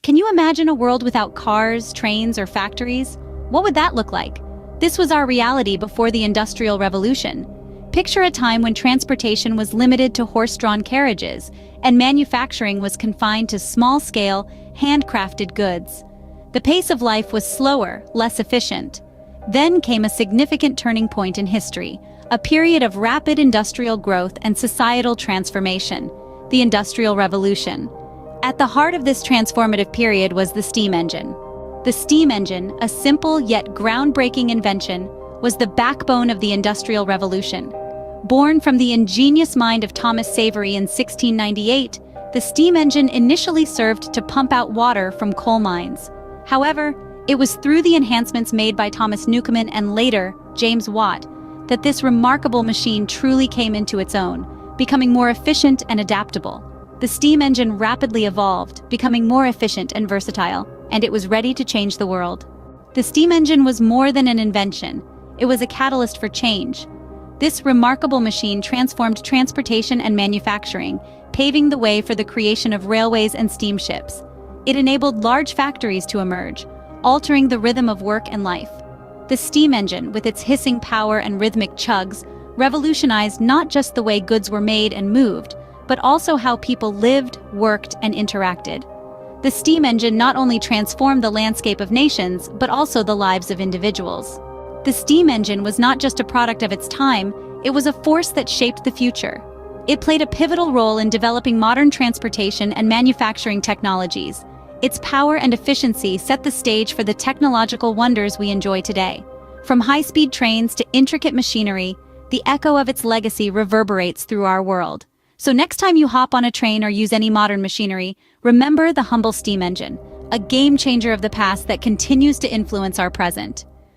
Can you imagine a world without cars, trains, or factories? What would that look like? This was our reality before the Industrial Revolution. Picture a time when transportation was limited to horse-drawn carriages, and manufacturing was confined to small-scale, handcrafted goods. The pace of life was slower, less efficient. Then came a significant turning point in history, a period of rapid industrial growth and societal transformation, the Industrial Revolution. At the heart of this transformative period was the steam engine. The steam engine, a simple yet groundbreaking invention, was the backbone of the Industrial Revolution. Born from the ingenious mind of Thomas Savery in 1698, the steam engine initially served to pump out water from coal mines. However, it was through the enhancements made by Thomas Newcomen and later James Watt that this remarkable machine truly came into its own, becoming more efficient and adaptable. The steam engine rapidly evolved, becoming more efficient and versatile, and it was ready to change the world. The steam engine was more than an invention. It was a catalyst for change. This remarkable machine transformed transportation and manufacturing, paving the way for the creation of railways and steamships. It enabled large factories to emerge, altering the rhythm of work and life. The steam engine, with its hissing power and rhythmic chugs, revolutionized not just the way goods were made and moved, but also how people lived, worked, and interacted. The steam engine not only transformed the landscape of nations, but also the lives of individuals. The steam engine was not just a product of its time, it was a force that shaped the future. It played a pivotal role in developing modern transportation and manufacturing technologies. Its power and efficiency set the stage for the technological wonders we enjoy today. From high-speed trains to intricate machinery, the echo of its legacy reverberates through our world. So next time you hop on a train or use any modern machinery, remember the humble steam engine, a game changer of the past that continues to influence our present.